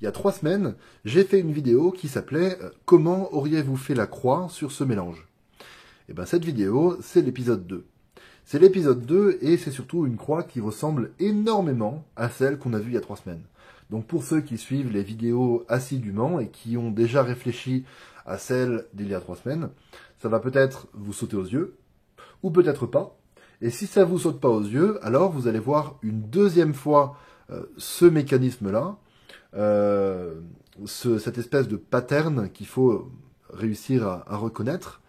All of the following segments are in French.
il y a 3 semaines, j'ai fait une vidéo qui s'appelait « Comment auriez-vous fait la croix sur ce mélange ?» Et bien cette vidéo, c'est l'épisode 2. C'est l'épisode 2 et c'est surtout une croix qui ressemble énormément à celle qu'on a vue il y a 3 semaines. Donc pour ceux qui suivent les vidéos assidûment et qui ont déjà réfléchi à celle d'il y a 3 semaines, ça va peut-être vous sauter aux yeux, ou peut-être pas. Et si ça vous saute pas aux yeux, alors vous allez voir une deuxième fois ce mécanisme-là, cette espèce de pattern qu'il faut réussir à reconnaître.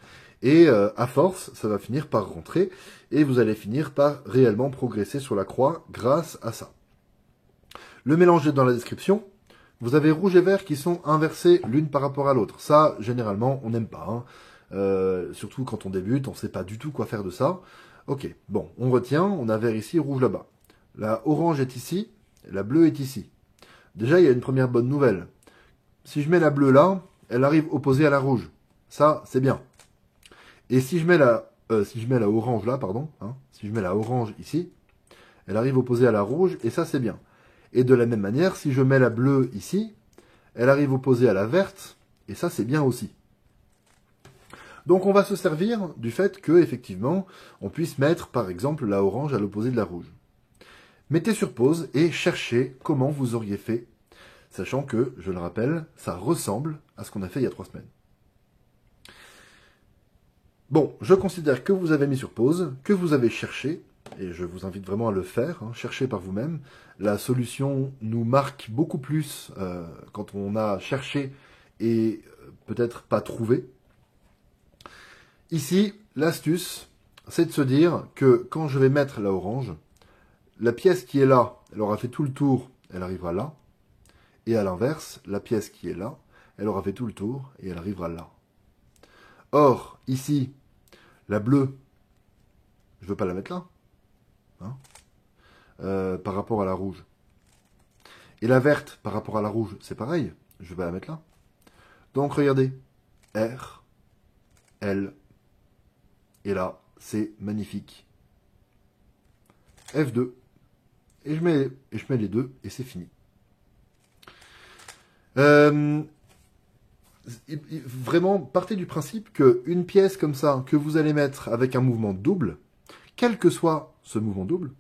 Et à force, ça va finir par rentrer et vous allez finir par réellement progresser sur la croix grâce à ça. Le mélange est dans la description. Vous avez rouge et vert qui sont inversés l'une par rapport à l'autre. Ça, généralement, on n'aime pas. Surtout quand on débute, on ne sait pas du tout quoi faire de ça. Ok, bon, on retient, on a vert ici, rouge là-bas. La orange est ici, la bleue est ici. Déjà, il y a une première bonne nouvelle. Si je mets la bleue là, elle arrive opposée à la rouge. Ça, c'est bien. Et si je mets la orange là, pardon, si je mets la orange ici, elle arrive opposée à la rouge, et ça c'est bien. Et de la même manière, si je mets la bleue ici, elle arrive opposée à la verte, et ça c'est bien aussi. Donc on va se servir du fait que, effectivement, on puisse mettre par exemple la orange à l'opposé de la rouge. Mettez sur pause et cherchez comment vous auriez fait, sachant que, je le rappelle, ça ressemble à ce qu'on a fait il y a 3 semaines. Bon, je considère que vous avez mis sur pause, que vous avez cherché, et je vous invite vraiment à le faire, cherchez par vous-même. La solution nous marque beaucoup plus quand on a cherché et peut-être pas trouvé. Ici, l'astuce, c'est de se dire que quand je vais mettre la orange, la pièce qui est là, elle aura fait tout le tour, elle arrivera là. Et à l'inverse, la pièce qui est là, elle aura fait tout le tour et elle arrivera là. Or, ici, la bleue, je ne veux pas la mettre là, par rapport à la rouge. Et la verte, par rapport à la rouge, c'est pareil, je ne veux pas la mettre là. Donc, regardez, R, L, et là, c'est magnifique. F2, et je mets les deux, et c'est fini. Vraiment, partez du principe qu'une pièce comme ça, que vous allez mettre avec un mouvement double, quel que soit ce mouvement double,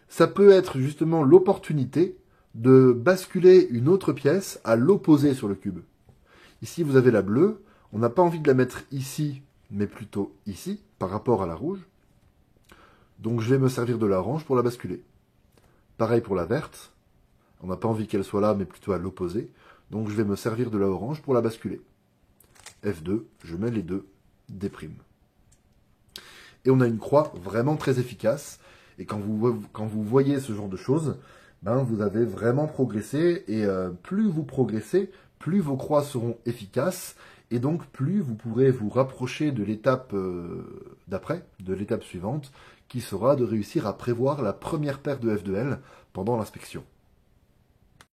ça peut être justement l'opportunité de basculer une autre pièce à l'opposé sur le cube. Ici, vous avez la bleue, on n'a pas envie de la mettre ici, mais plutôt ici, par rapport à la rouge. Donc je vais me servir de l'orange pour la basculer. Pareil pour la verte, on n'a pas envie qu'elle soit là, mais plutôt à l'opposé. Donc je vais me servir de la orange pour la basculer. F2, je mets les deux, déprime. Et on a une croix vraiment très efficace. Et quand vous voyez ce genre de choses, ben vous avez vraiment progressé. Et plus vous progressez, plus vos croix seront efficaces. Et donc plus vous pourrez vous rapprocher de l'étape d'après, de l'étape suivante, qui sera de réussir à prévoir la première paire de F2L pendant l'inspection.